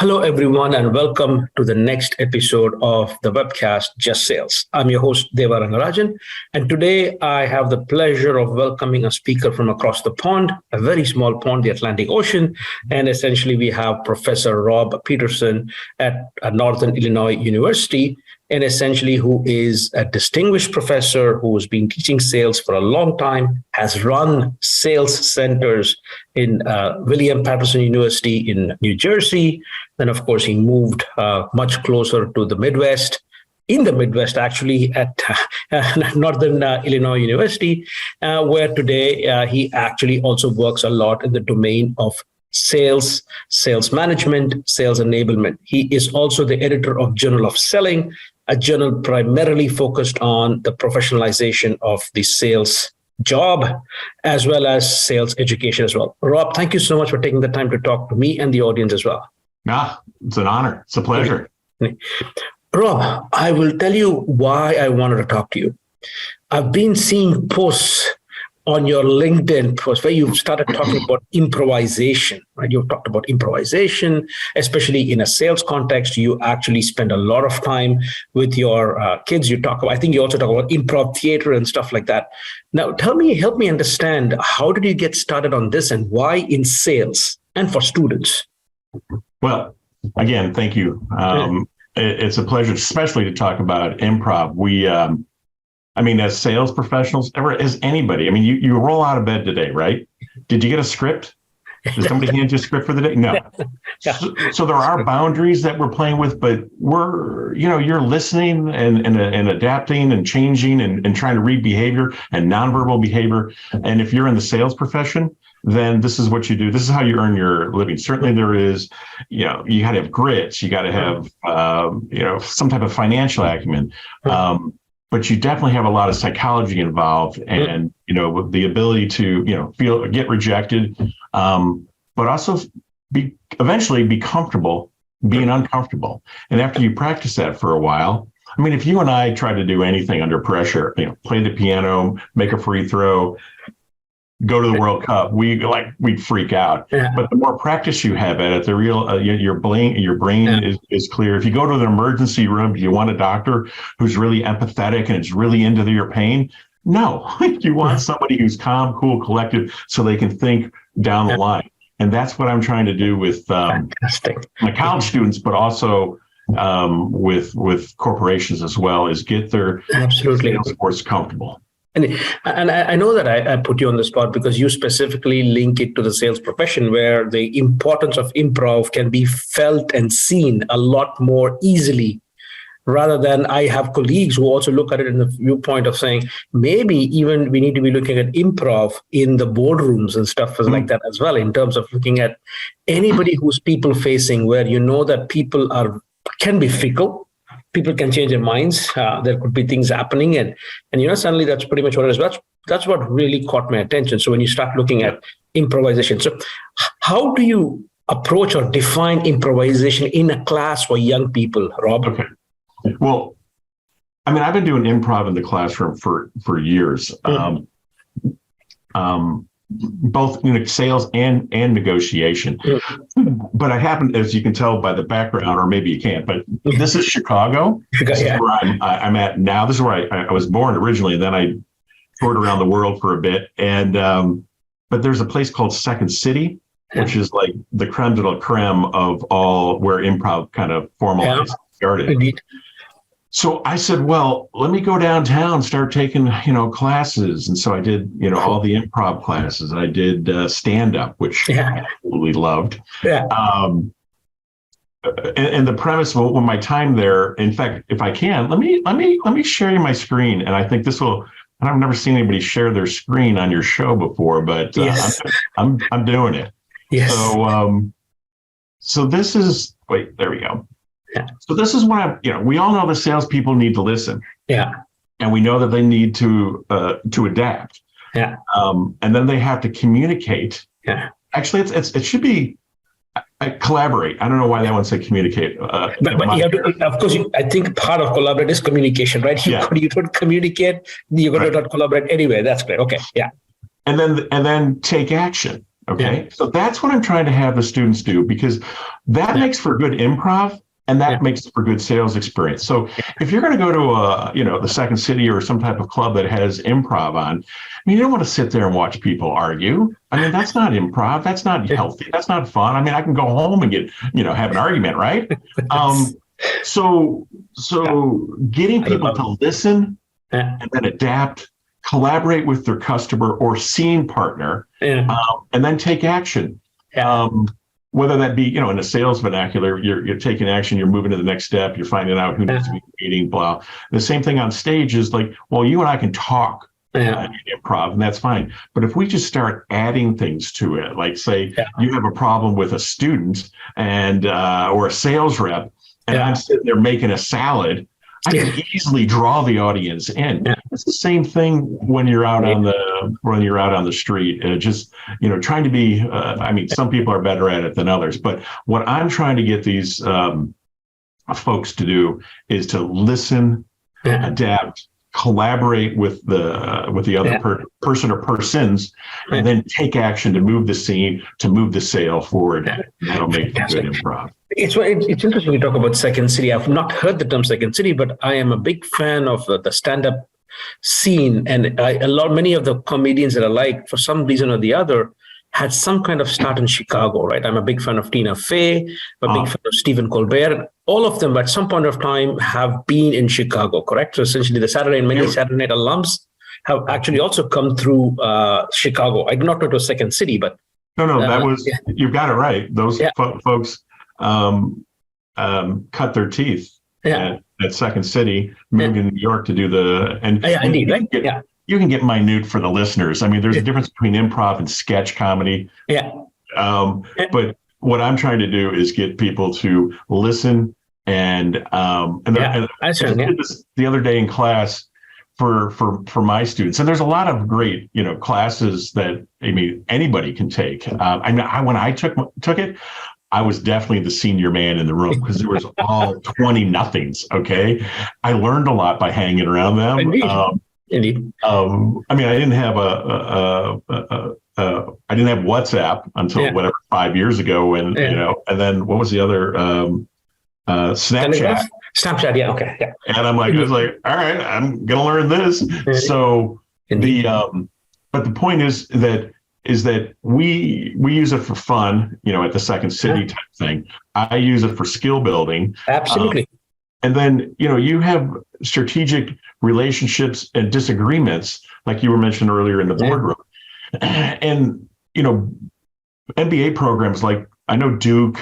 Hello, everyone, and welcome to the next episode of the webcast, Just Sales. I'm your host, Deva Rangarajan, and today I have the pleasure of welcoming a speaker from across the pond, a very small pond, the Atlantic Ocean, and essentially we have Professor Rob Peterson at Northern Illinois University, and essentially who is a distinguished professor who has been teaching sales for a long time, has run sales centers in William Peterson University in New Jersey. Then, of course, he moved much closer to the Midwest, in the Midwest, actually, at Northern Illinois University, where today he actually also works a lot in the domain of sales, sales management, sales enablement. He is also the editor of Journal of Selling, a journal primarily focused on the professionalization of the sales job, as well as sales education as well. Rob, thank you so much for taking the time to talk to me and the audience as well. It's an honor. It's a pleasure. Rob, I will tell you why I wanted to talk to you. I've been seeing posts on your LinkedIn post where you've started talking about improvisation, right? You've talked about improvisation, especially in a sales context. You actually spend a lot of time with your kids. I think you also talk about improv theater and stuff like that. Now, help me understand, how did you get started on this and why in sales and for students? Well, again, thank you. It's a pleasure, especially to talk about improv. As sales professionals, as anybody, you roll out of bed today, right? Did you get a script? Did somebody hand you a script for the day? No. Yeah. So there are boundaries that we're playing with, but you're listening and adapting and changing and trying to read behavior and nonverbal behavior. And if you're in the sales profession, then this is what you do. This is how you earn your living. Certainly there is, you got to have grit. You got to have, some type of financial acumen. But you definitely have a lot of psychology involved and, the ability to, get rejected, but also eventually be comfortable being uncomfortable. And after you practice that for a while, if you and I try to do anything under pressure, play the piano, make a free throw, go to the World Cup, we'd freak out. Yeah. But the more practice you have at it, the real your brain is clear. If you go to an emergency room, do you want a doctor who's really empathetic and is really into your pain? No, you want somebody who's calm, cool, collected, so they can think down the line. And that's what I'm trying to do with my college students, but also with corporations as well, is get their sales force comfortable. And I know that I put you on the spot because you specifically link it to the sales profession, where the importance of improv can be felt and seen a lot more easily, rather than I have colleagues who also look at it in the viewpoint of saying, maybe even we need to be looking at improv in the boardrooms and stuff like that as well, in terms of looking at anybody who's people facing, where that people can be fickle. People can change their minds. There could be things happening, and suddenly that's pretty much what it is. That's what really caught my attention. So when you start looking at improvisation, so how do you approach or define improvisation in a class for young people, Rob? Okay. Well, I've been doing improv in the classroom for years. Both sales and negotiation. But I happen, as you can tell by the background, or maybe you can't, but this is Chicago. This is where I'm at now. This is where I was born originally, and then I toured around the world for a bit. And but there's a place called Second City, which is like the creme de la creme of all where improv kind of formalized started. Indeed. So I said, well, let me go downtown, start taking, classes. And so I did, all the improv classes. I did stand-up, which I absolutely loved. Yeah. And the premise of my time there, in fact, if I can, let me share you my screen. And I think this will, I've never seen anybody share their screen on your show before, but I'm doing it. Yes. So this is, wait, there we go. Yeah. So this is what we all know the salespeople need to listen. Yeah. And we know that they need to adapt. Yeah. And then they have to communicate. Yeah. Actually, it should be collaborate. I don't know why they want to say communicate. But you have to, of course, I think part of collaborate is communication, right? You don't communicate, you're going to not collaborate anyway. That's great. Okay. Yeah. And then take action. Okay. So that's what I'm trying to have the students do, because that makes for good improv. And that makes for good sales experience. So if you're going to go to the Second City or some type of club that has improv on, I mean, you don't want to sit there and watch people argue. I mean, that's not improv. That's not healthy. That's not fun. I mean, I can go home and have an argument, right? So getting people to listen and then adapt, collaborate with their customer or scene partner, and then take action. Whether that be, in a sales vernacular, you're taking action, you're moving to the next step, you're finding out who needs to be meeting, blah. The same thing on stage is like, well, you and I can talk in improv, and that's fine. But if we just start adding things to it, like say you have a problem with a student and or a sales rep, and I'm sitting there making a salad, I can easily draw the audience in. It's the same thing when you're out on the street. Just trying to be. I mean, some people are better at it than others, but what I'm trying to get these folks to do is to listen, adapt, collaborate with the other person or persons, and then take action to move the scene, to move the sale forward. That'll make for good improv. It's interesting you talk about Second City. I've not heard the term Second City, but I am a big fan of the stand-up scene, and many of the comedians that I like, for some reason or the other, had some kind of start in Chicago, right? I'm a big fan of Tina Fey, I'm a big fan of Stephen Colbert. All of them, at some point of time, have been in Chicago, correct? So essentially, the Saturday Night alums have actually also come through Chicago. I do not know to Second City, but no, that was you've got it right. Those folks cut their teeth at Second City, moved to New York to do indeed, right? You can get minute for the listeners. I mean, there's a difference between improv and sketch comedy. But what I'm trying to do is get people to listen and I did this the other day in class for my students, and there's a lot of great classes that anybody can take. When I took it, I was definitely the senior man in the room because there was all 20 nothings. Okay, I learned a lot by hanging around them. Indeed. I didn't have I didn't have WhatsApp until 5 years ago, and then what was the other Snapchat? Snapchat, okay, And I was like, all right, I'm gonna learn this. So but the point is that we use it for fun, at the Second City type thing. I use it for skill building. Absolutely. And then, you have strategic relationships and disagreements, like you were mentioning earlier in the boardroom. And, MBA programs like I know Duke,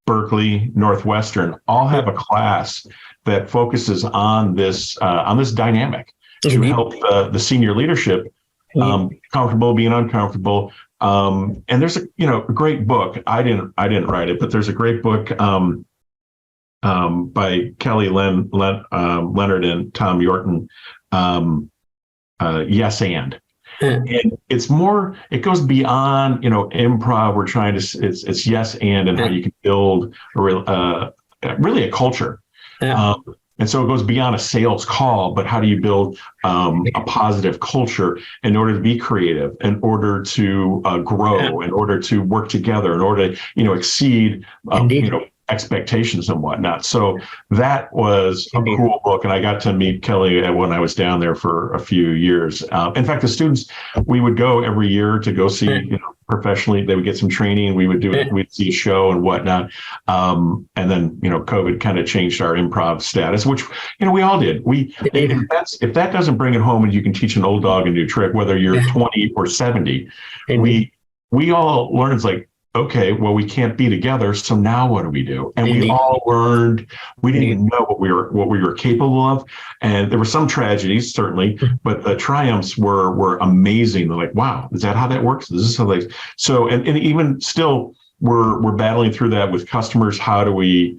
Berkeley, Northwestern all have a class that focuses on this dynamic to help the senior leadership comfortable being uncomfortable. And there's a great book. I didn't write it, but there's a great book by Kelly Leonard and Tom Yorton, Yes and. And it's more, it goes beyond, improv. We're trying to, it's yes and how you can build really a culture. And so it goes beyond a sales call, but how do you build a positive culture in order to be creative, in order to grow, in order to work together, in order to, exceed, expectations and whatnot. So that was a cool book. And I got to meet Kelly when I was down there for a few years. In fact, the students, we would go every year to go see, professionally, they would get some training. We would do it. We'd see a show and whatnot. And then, COVID kind of changed our improv status, which, we all did. If that doesn't bring it home and you can teach an old dog a new trick, whether you're 20 or 70, we all learned, it's like, okay, well, we can't be together. So now what do we do? And we all learned, we didn't even know what we were capable of. And there were some tragedies, certainly, but the triumphs were amazing. They're like, wow, is that how that works? Is this how they, so, and even still, we're battling through that with customers. How do we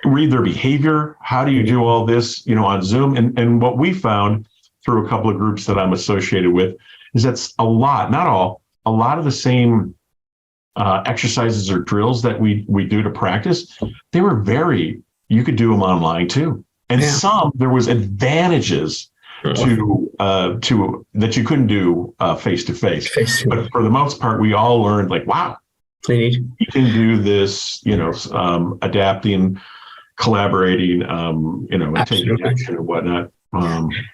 read their behavior? How do you do all this, on Zoom? And what we found through a couple of groups that I'm associated with is that's a lot of the same exercises or drills that we do to practice, they were you could do them online too. And there was advantages to that you couldn't do face to face. But for the most part, we all learned like, wow, you can do this, adapting, collaborating, and taking action and whatnot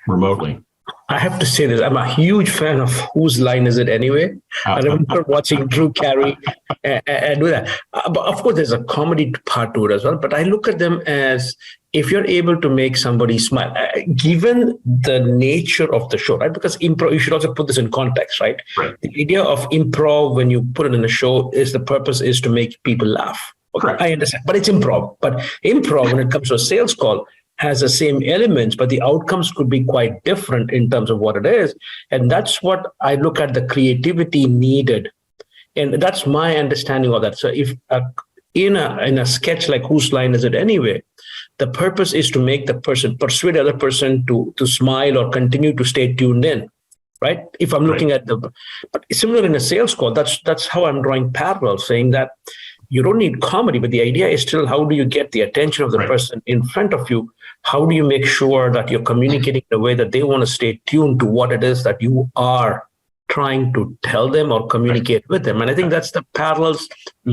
remotely. I have to say this. I'm a huge fan of Whose Line Is It Anyway? I remember watching Drew Carey and do that. But of course, there's a comedy part to it as well. But I look at them as if you're able to make somebody smile, given the nature of the show, right? Because improv, you should also put this in context, right? The idea of improv, when you put it in a show, is the purpose is to make people laugh. Okay, I understand, but it's improv. But improv, when it comes to a sales call, has the same elements, but the outcomes could be quite different in terms of what it is. And that's what I look at, the creativity needed. And that's my understanding of that. So if in a sketch like Whose Line Is It Anyway, the purpose is to make the person, persuade the other person to smile or continue to stay tuned in, right? If I'm looking at but similar in a sales call, that's how I'm drawing parallels, saying that you don't need comedy, but the idea is still, how do you get the attention of the person in front of you? How do you make sure that you're communicating in a way that they want to stay tuned to what it is that you are trying to tell them or communicate with them? And I think that's the parallels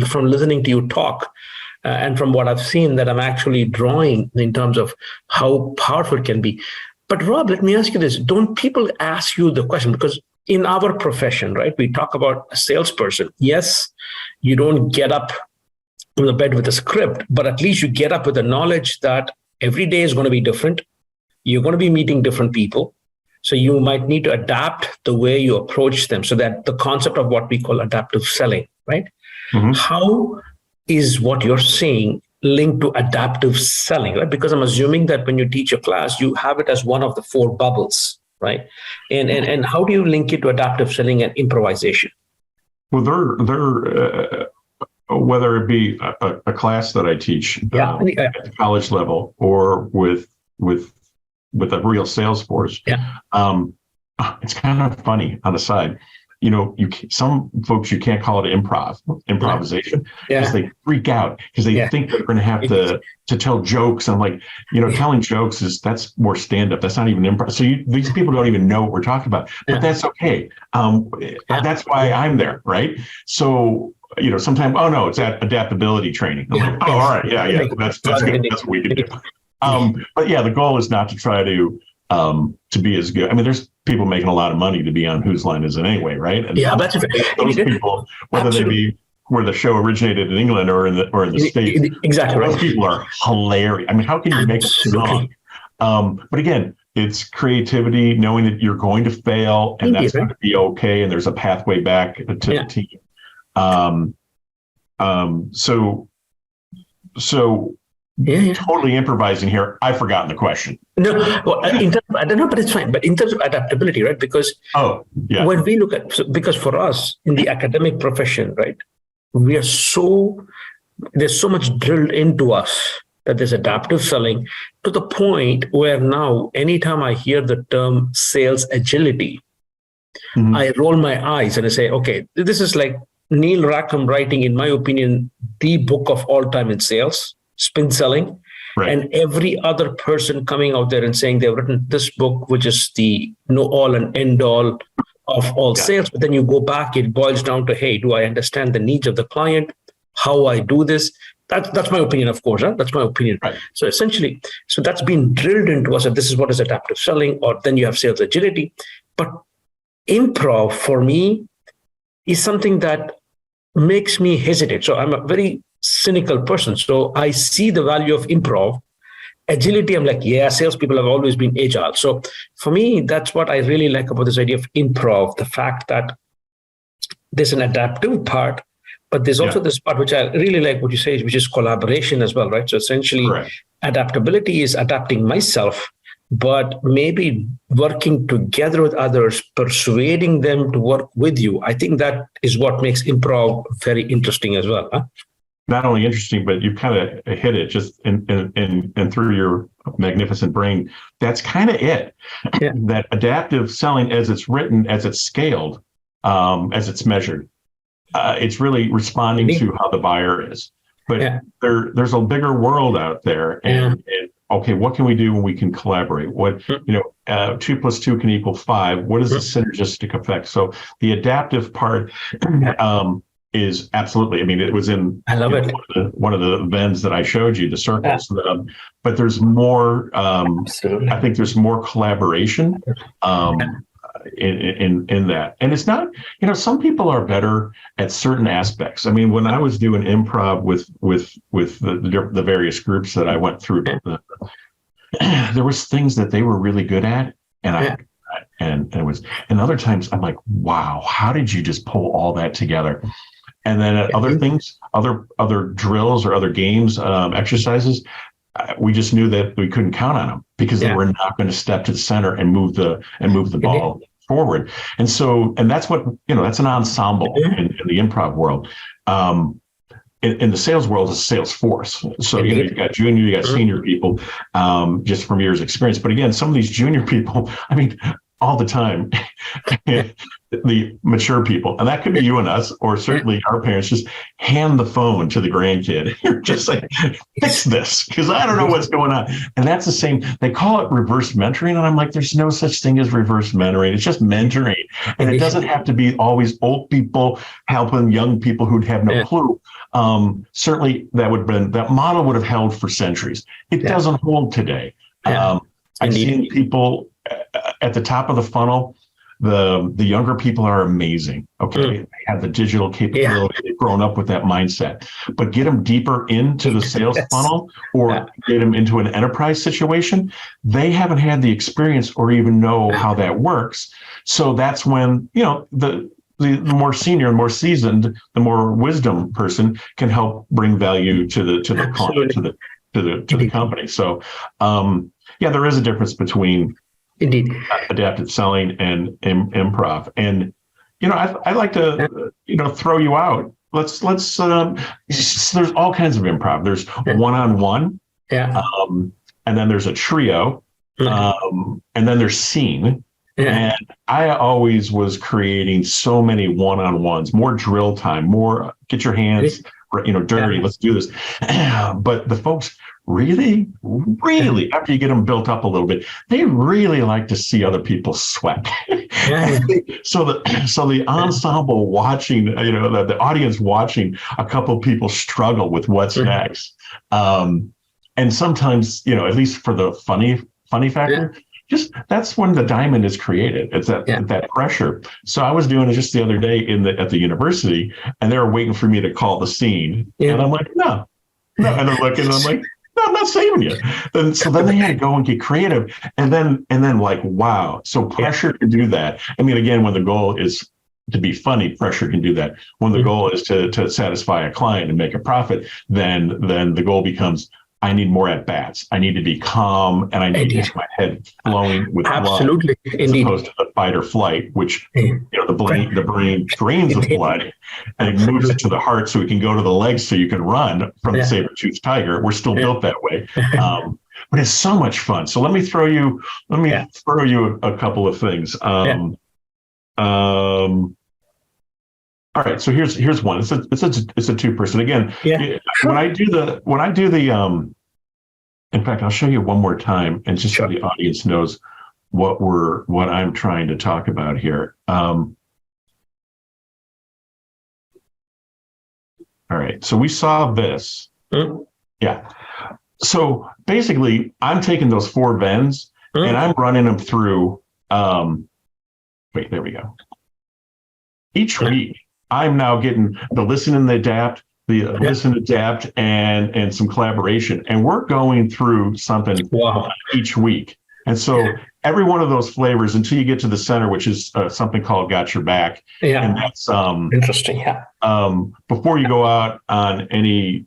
from listening to you talk and from what I've seen that I'm actually drawing in terms of how powerful it can be. But Rob, let me ask you this. Don't people ask you the question? Because in our profession, right, we talk about a salesperson. Yes, you don't get up from the bed with a script, but at least you get up with the knowledge that every day is going to be different. You're going to be meeting different people. So you might need to adapt the way you approach them, so that the concept of what we call adaptive selling, right? Mm-hmm. How is what you're saying linked to adaptive selling, right? Because I'm assuming that when you teach a class, you have it as one of the four bubbles, right? And how do you link it to adaptive selling and improvisation? Well, they're whether it be a class that I teach at the college level or with a real sales force, it's kind of funny on the side. Some folks, you can't call it improvisation because they freak out because they think they're going to have to tell jokes. And I'm like, telling jokes that's more stand-up. That's not even improv. So these people don't even know what we're talking about, but that's okay. That's why I'm there, right? So, sometimes, oh no, it's adaptability training. I'm like, all right, that's good. That's what we can do. But the goal is not to try to be as good. I mean, there's people making a lot of money to be on Whose Line Is It Anyway, right? And those people, whether they be where the show originated in England or in the States, exactly, those people are hilarious. I mean, how can you make a song? But again, it's creativity, knowing that you're going to fail and that's going to be okay, and there's a pathway back to the team. So totally improvising here. I've forgotten the question. No, well, I don't know, but it's fine. But in terms of adaptability, right? Because when we look at, because for us in the academic profession, right, there's so much drilled into us that there's adaptive selling to the point where now, anytime I hear the term sales agility, I roll my eyes and I say, okay, this is like Neil Rackham writing, in my opinion, the book of all time in sales, spin selling. Right. And every other person coming out there and saying they've written this book, which is the know all and end all of all sales. But then you go back, it boils down to, hey, do I understand the needs of the client? How I do this? That's my opinion, of course. That's my opinion. Right. So essentially, that's been drilled into us that this is what is adaptive selling, or then you have sales agility. But improv for me is something that makes me hesitate. So I'm a very cynical person. So I see the value of improv. Agility, I'm like, salespeople have always been agile. So for me, that's what I really like about this idea of improv, the fact that there's an adaptive part, but there's also this part, which I really like what you say, which is collaboration as well, right? So essentially, adaptability is adapting myself, but maybe working together with others, persuading them to work with you. I think that is what makes improv very interesting as well. Huh? Not only interesting, but you kind of hit it just in through your magnificent brain. That's kind of it. That adaptive selling, as it's written, as it's scaled, as it's measured, it's really responding to how the buyer is. But there's a bigger world out there, and okay, what can we do when we can collaborate? What, 2 + 2 can equal 5. What is the synergistic effect? So the adaptive part is absolutely, I mean, it was in I love it. one of the Venns that I showed you, the circles, but there's more, Absolutely. I think there's more collaboration in that. And it's not, some people are better at certain aspects. I mean, when I was doing improv with the various groups that I went through, there was things that they were really good at, and other times I'm like, wow, how did you just pull all that together? And then at other things, other drills or other games, exercises, we just knew that we couldn't count on them because they were not going to step to the center and move the ball forward. And so, and that's what, that's an ensemble in the improv world. In the sales world, it's a sales force. So you got junior, you got senior people, just from years' experience. But again, some of these junior people, I mean, all the time, the mature people, and that could be you and us, or certainly our parents, just hand the phone to the grandkid. You're just like, fix this, because I don't know what's going on. And that's the same. They call it reverse mentoring, and I'm like, there's no such thing as reverse mentoring. It's just mentoring, and it doesn't have to be always old people helping young people who'd have no clue. Certainly, that model would have held for centuries. It doesn't hold today. I've seen people at the top of the funnel. The younger people are amazing. Okay, they have the digital capability. They've grown up with that mindset. But get them deeper into the sales funnel, or get them into an enterprise situation. They haven't had the experience or even know how that works. So that's when the more senior and more seasoned, the more wisdom person can help bring value to the client, to the company. So there is a difference between adaptive selling and improv. And I like to throw you out. Let's there's all kinds of improv. There's one-on-one, and then there's a trio, and then there's scene. And I always was creating so many one-on-ones, more drill time, more get your hands dirty, let's do this. But the folks really, after you get them built up a little bit, they really like to see other people sweat. So the ensemble watching, the audience watching a couple people struggle with what's next. And sometimes, at least for the funny factor, just that's when the diamond is created. It's that pressure. So I was doing it just the other day at the university, and they were waiting for me to call the scene, and I'm like, no, and they're looking, and I'm like, no, I'm not saving you. And so then they had to go and get creative, and then like, wow. So pressure can do that. I mean, again, when the goal is to be funny, pressure can do that. When the goal is to satisfy a client and make a profit, then the goal becomes, I need more at bats. I need to be calm, and I need to get my head flowing with absolutely blood, as opposed to the fight or flight, which the brain drains the blood and it moves it to the heart, so it can go to the legs, so you can run from the saber-toothed tiger. We're still built that way, but it's so much fun. So let me throw you a couple of things. All right, so here's one. It's a two-person. Again, when I do the in fact, I'll show you one more time, and just so the audience knows what I'm trying to talk about here. All right, so we saw this. Yeah. So basically, I'm taking those 4 Venns and I'm running them through. Wait, there we go. Each week, I'm now getting the listen and the adapt, listen, adapt, and some collaboration. And we're going through something each week. And so every one of those flavors, until you get to the center, which is something called Got Your Back. And that's interesting. Before you go out on any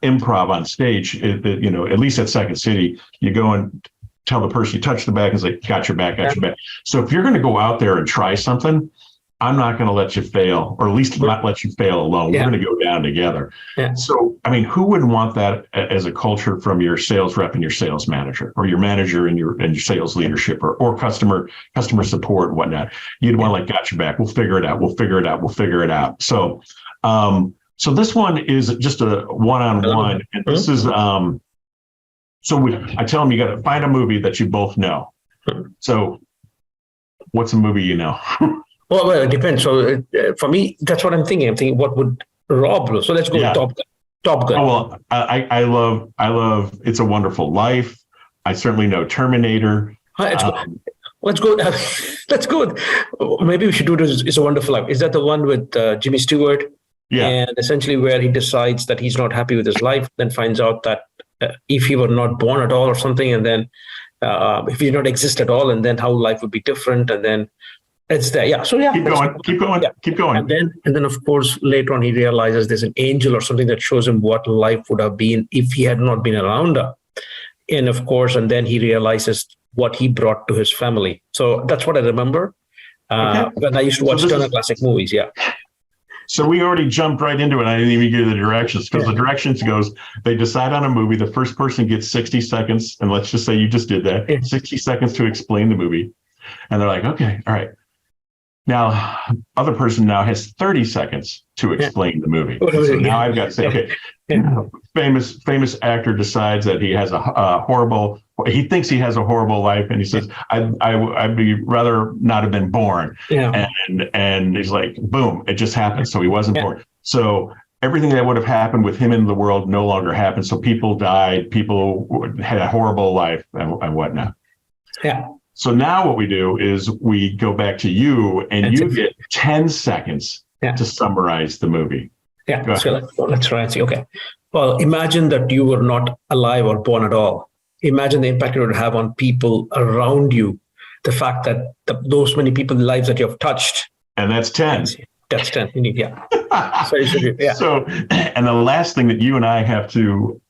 improv on stage, at least at Second City, you go and tell the person, you touch the back and say, got your back, got your back. So if you're going to go out there and try something, I'm not going to let you fail, or at least not let you fail alone. We're going to go down together. So, I mean, who wouldn't want that as a culture from your sales rep and your sales manager, or your manager and your sales leadership, or customer support and whatnot? You'd want, like, got your back. We'll figure it out. We'll figure it out. We'll figure it out. So, so this one is just a one-on-one, and this is So I tell them you got to find a movie that you both know. So what's a movie you know? Well, it depends. So for me, that's what I'm thinking. I'm thinking, what would Rob know? So let's go with Top Gun. Top Gun. Oh, well, I love It's a Wonderful Life. I certainly know Terminator. Let's go. Let's go. Let's go. Maybe we should do this. It's a Wonderful Life. Is that the one with Jimmy Stewart? Yeah. And essentially where he decides that he's not happy with his life, then finds out that if he were not born at all or something, and then if he did not exist at all, and then how life would be different, and then it's there. Yeah. So yeah. Keep going. And then of course later on he realizes there's an angel or something that shows him what life would have been if he had not been around her. And of course, and then he realizes what he brought to his family. So that's what I remember when I used to watch Turner Classic Movies. Yeah. So we already jumped right into it. I didn't even give you the directions, because the directions goes, they decide on a movie. The first person gets 60 seconds. And let's just say you just did that, 60 seconds to explain the movie. And they're like, okay, all right. Now, other person now has 30 seconds to explain the movie. So now I've got to say, okay, famous actor decides that he has he thinks he has a horrible life, and he says, I'd be rather not have been born. Yeah. And he's like, boom, it just happened. So he wasn't born. So everything that would have happened with him in the world no longer happened. So people died, people had a horrible life and whatnot. Yeah. So now what we do is we go back to you, and you get 10 seconds to summarize the movie. Yeah, so let's try and see. Okay. Well, imagine that you were not alive or born at all. Imagine the impact it would have on people around you. The fact that those many people's lives that you have touched. And that's 10. That's 10. Yeah. So, and the last thing that you and I have to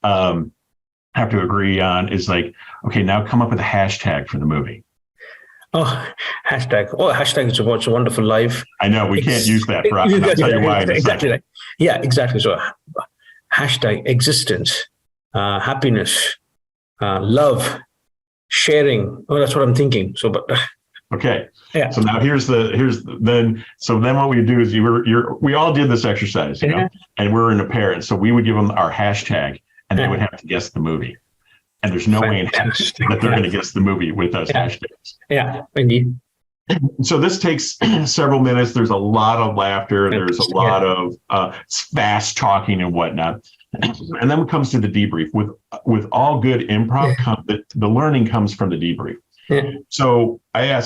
agree on is like, okay, now come up with a hashtag for the movie. Hashtag is It's a Wonderful Life. I know we can't use that, Prof. I'll tell you why. Exactly right. Yeah, exactly. So hashtag existence, happiness, love, sharing. Oh, that's what I'm thinking. So, but okay. Yeah. So now then what we do is we all did this exercise, you know, and we're in a pair. And so we would give them our hashtag, and they would have to guess the movie. And there's no way in heck that they're going to guess the movie with those hashtags. Yeah, indeed. So this takes several minutes. There's a lot of laughter. There's a lot of fast talking and whatnot. And then it comes to the debrief. With all good improv, the learning comes from the debrief. Yeah. So I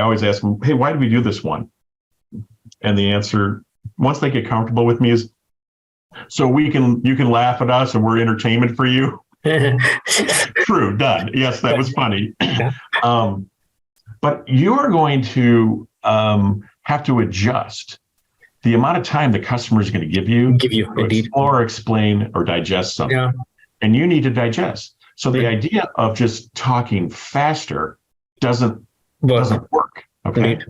always ask them, hey, why did we do this one? And the answer, once they get comfortable with me, is so you can laugh at us and we're entertainment for you. True, done. Yes, that was funny. But you're going to have to adjust the amount of time the customer is going to give you to explore, explain, or digest something. Yeah. And you need to digest. So the idea of just talking faster doesn't work. Okay. Indeed.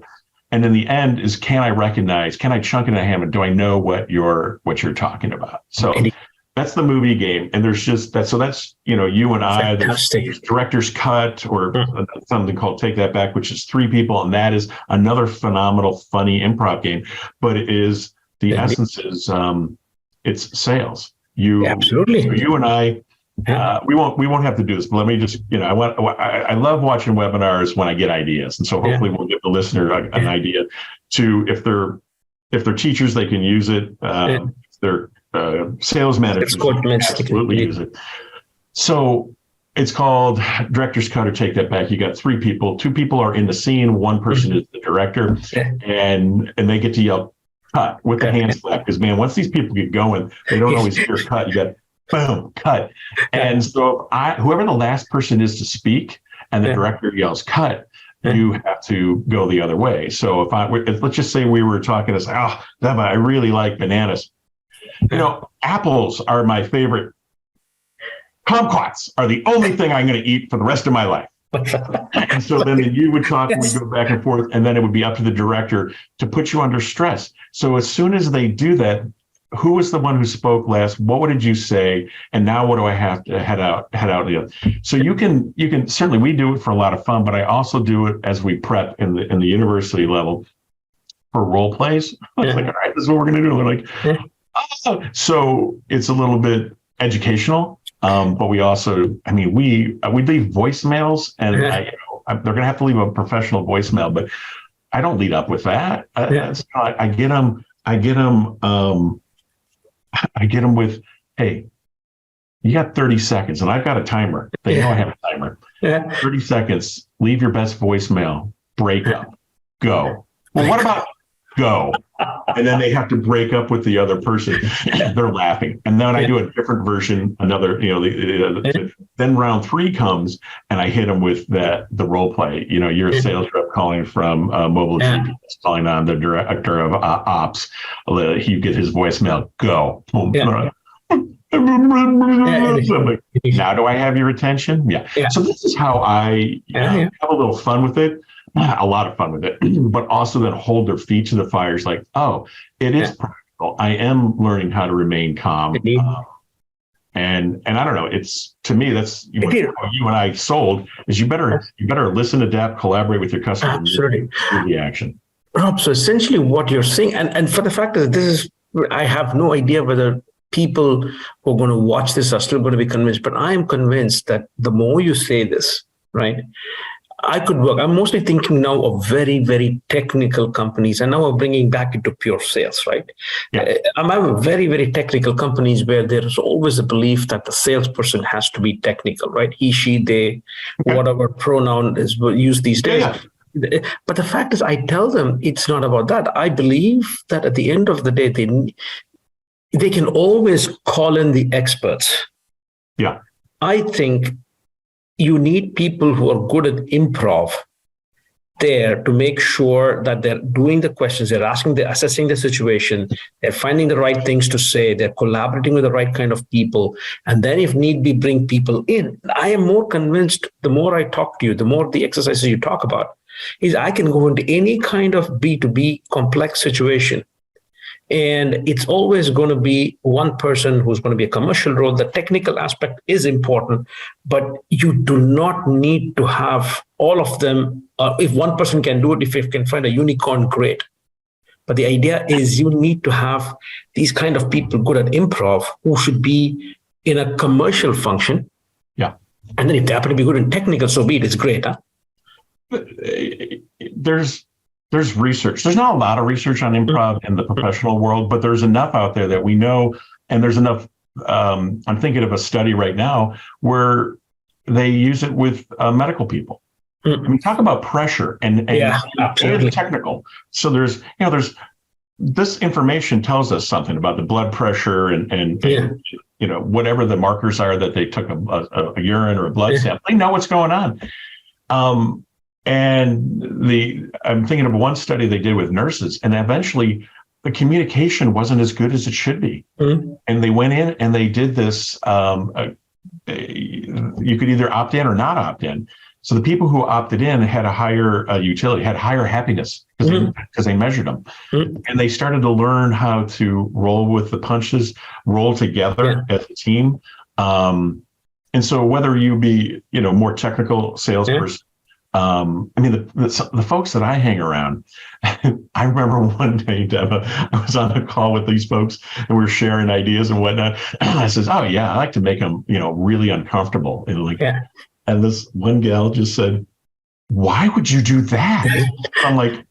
And in the end is, can I chunk in a ham, and do I know what you're talking about? So that's the movie game. And there's just that. So that's, you and I, there's director's cut, or something called Take That Back, which is 3 people. And that is another phenomenal, funny improv game. But it is, the essence is, it's sales. Absolutely. So you and I, we won't have to do this, but let me just, I love watching webinars when I get ideas. And so hopefully we'll give the listener an idea to, if they're teachers, they can use it. If they're sales managers, absolutely use it. So it's called director's cut or Take That Back. You got 3 people. 2 people are in the scene. 1 person is the director, and they get to yell cut with the hand slap. Because man, once these people get going, they don't always hear cut. You got boom, cut. And so whoever the last person is to speak, and the director yells cut, you have to go the other way. So if let's just say we were talking as, I really like bananas. Apples are my favorite. Kumquats are the only thing I'm going to eat for the rest of my life. And so then you would talk, and we go back and forth, and then it would be up to the director to put you under stress. So as soon as they do that, who was the one who spoke last? What did you say? And now what do I have to head out? So you can certainly, we do it for a lot of fun, but I also do it as we prep in the university level for role plays. It's like, all right, this is what we're going to do. They're like, So it's a little bit educational, But we also, I mean, we leave voicemails, and they're going to have to leave a professional voicemail, but I don't lead up with that. I get them. I get them with, hey, you got 30 seconds, and I've got a timer. They know I have a timer. 30 seconds. Leave your best voicemail. Break up. Go. Well, what about go? And then they have to break up with the other person. They're laughing. And then I do a different version, another, then round 3 comes, and I hit them with the role play. You're a sales rep calling from mobile GPS, calling on the director of ops. You get his voicemail, go. Now do I have your attention? Yeah. So this is how I have a little fun with it. A lot of fun with it, but also then hold their feet to the fires like, oh, it is practical. I am learning how to remain calm. And I don't know, it's, to me, that's how you and I sold, is you better listen, adapt, collaborate with your customer. Absolutely. Do the action. Rob, so essentially what you're saying, and for the fact that I have no idea whether people who are going to watch this are still going to be convinced, but I am convinced that the more you say this, right, I could work. I'm mostly thinking now of very, very technical companies, and now I'm bringing back into pure sales, right? I'm having very, very technical companies where there's always a belief that the salesperson has to be technical, right? He, she, they, whatever pronoun is used these days. But the fact is, I tell them it's not about that. I believe that at the end of the day, they can always call in the experts. Yeah. I think you need people who are good at improv there to make sure that they're doing the questions, they're assessing the situation, they're finding the right things to say, they're collaborating with the right kind of people, and then if need be, bring people in. I am more convinced, the more I talk to you, the more the exercises you talk about, is I can go into any kind of B2B complex situation, and it's always going to be one person who's going to be a commercial role. The technical aspect is important, but you do not need to have all of them. If one person can do it, if you can find a unicorn, great. But the idea is you need to have these kind of people good at improv who should be in a commercial function. Yeah. And then if they happen to be good in technical, so be it, it's great. Huh? There's research. There's not a lot of research on improv in the professional world, but there's enough out there that we know, and there's enough. I'm thinking of a study right now where they use it with medical people. I mean, talk about pressure and technical. So there's this information tells us something about the blood pressure and whatever the markers are that they took a urine or a blood sample. They know what's going on. And I'm thinking of one study they did with nurses, and eventually the communication wasn't as good as it should be. And they went in and they did this. You could either opt in or not opt in. So the people who opted in had a higher utility, had higher happiness because they measured them. And they started to learn how to roll with the punches, roll together as a team. And so whether you be, more technical salesperson, I mean, the folks that I hang around, I remember one day, Deva, I was on a call with these folks and we were sharing ideas and whatnot. And I says, oh yeah, I like to make them, really uncomfortable. And this one gal just said, why would you do that? I'm like,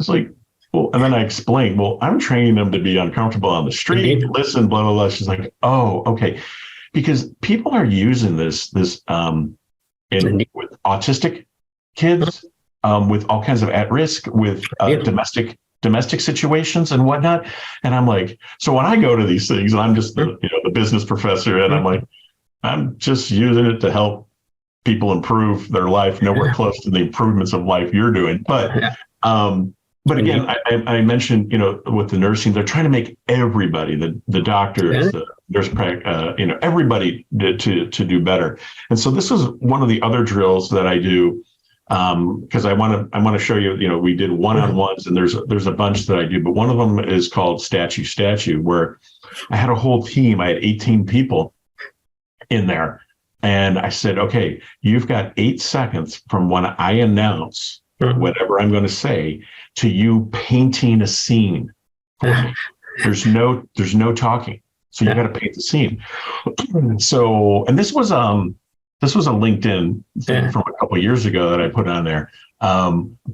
well, and then I explained, well, I'm training them to be uncomfortable on the street, listen, blah, blah, blah. She's like, oh, okay. Because people are using this with autistic kids, with all kinds of at-risk, with domestic situations and whatnot. And I'm like, so when I go to these things, and I'm just the business professor, and I'm like, I'm just using it to help people improve their life, nowhere close to the improvements of life you're doing. But again, I mentioned, with the nursing, they're trying to make everybody, the doctors, the nurse, everybody to do better. And so this was one of the other drills that I do, because I want to show you, we did one-on-ones, and there's a bunch that I do, but one of them is called Statue, where I had a whole team. I had 18 people in there. And I said, okay, you've got 8 seconds from when I announce whatever I'm going to say to you painting a scene for me. There's no talking. So you got to paint the scene. So, and this was a LinkedIn thing from a couple of years ago that I put on there.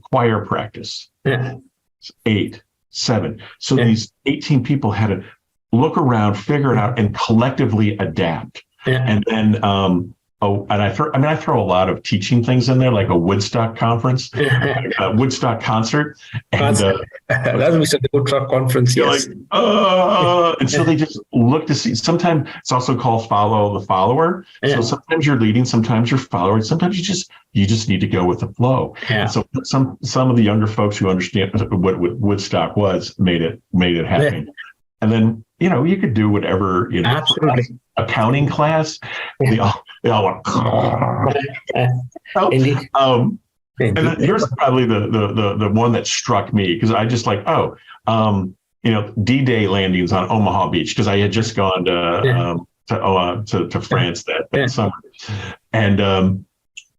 Choir practice. 8, 7. So these 18 people had to look around, figure it out, and collectively adapt. And then, I throw a lot of teaching things in there, like a Woodstock conference, a Woodstock concert. And that was a Woodstock conference, yes. And so they just look to see. Sometimes it's also called follow the follower. So sometimes you're leading, sometimes you're following, sometimes you just need to go with the flow. So some of the younger folks who understand what Woodstock was made it happen. And then, you could do whatever, absolutely. Accounting class, they all went. Indeed. And then here's probably the one that struck me, because I just D-Day landings on Omaha Beach, because I had just gone to France that summer, and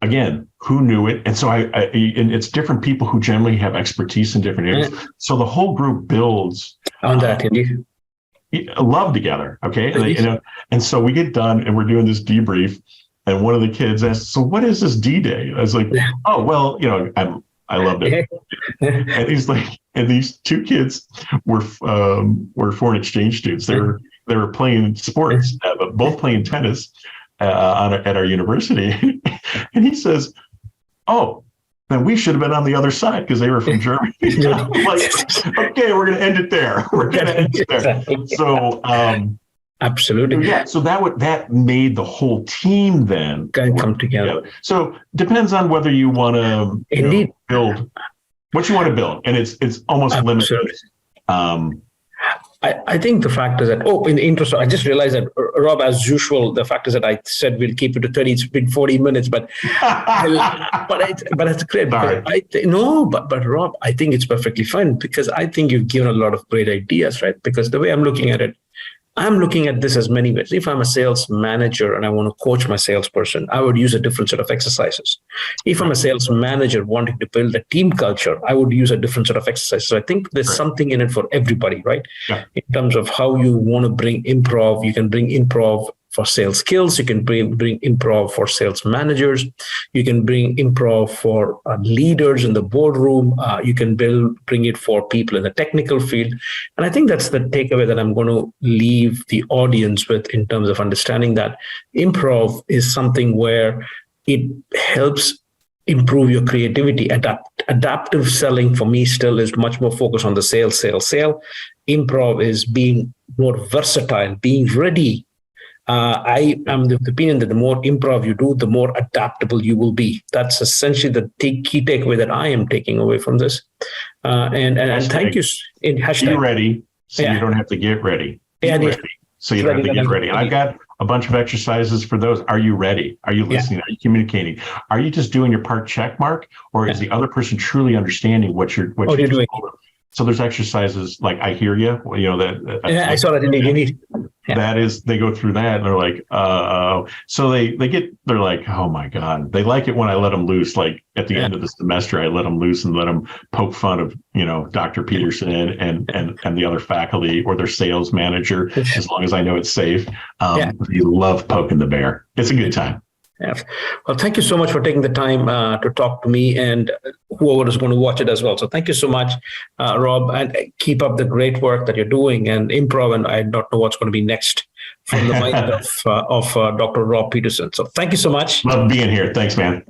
again, who knew it? And so and it's different people who generally have expertise in different areas. So the whole group builds on that. Indeed. Love together. Okay. And so we get done and we're doing this debrief, and one of the kids asked, so what is this D-Day? I was like, oh, well, I loved it. And he's like, and these two kids were foreign exchange students. They were playing sports, both playing tennis at our university. And he says, oh, then we should have been on the other side, because they were from Germany. I'm like, okay, we're going to end it there. So, absolutely. Yeah. So that made the whole team then come together. So depends on whether you want to build what you want to build, and it's almost limited. I think the fact is that, in the intro, so I just realized that, Rob, as usual, the fact is that I said we'll keep it to 30, it's been 40 minutes, but it's great. But Rob, I think it's perfectly fine, because I think you've given a lot of great ideas, right? Because the way I'm looking at it, I'm looking at this as many ways. If I'm a sales manager and I want to coach my salesperson, I would use a different set of exercises. If I'm a sales manager wanting to build a team culture, I would use a different set of exercises. So I think there's something in it for everybody, right? Yeah. In terms of how you want to bring improv, you can bring improv for sales skills. You can bring improv for sales managers. You can bring improv for leaders in the boardroom. You can bring it for people in the technical field. And I think that's the takeaway that I'm going to leave the audience with, in terms of understanding that improv is something where it helps improve your creativity. Adaptive selling for me still is much more focused on the sale. Improv is being more versatile, being ready. I am the opinion that the more improv you do, the more adaptable you will be. That's essentially the key takeaway that I am taking away from this. And thank you. In hashtag, be ready, so you don't have to get ready. Ready, so you don't have to get ready. And I've got a bunch of exercises for those. Are you ready? Are you listening? Are you communicating? Are you just doing your part check mark, or is the other person truly understanding what you're doing? So there's exercises like I hear you. I saw that indeed. That is, they go through that and they're like, so they're like, oh my God. They like it when I let them loose. Like at the end of the semester, I let them loose and let them poke fun of, Dr. Peterson and the other faculty or their sales manager, as long as I know it's safe. They love poking the bear. It's a good time. Yeah. Well, thank you so much for taking the time to talk to me and whoever is going to watch it as well. So thank you so much, Rob, and keep up the great work that you're doing and improv. And I don't know what's going to be next from the mind of Dr. Rob Peterson. So thank you so much. Love being here. Thanks, man.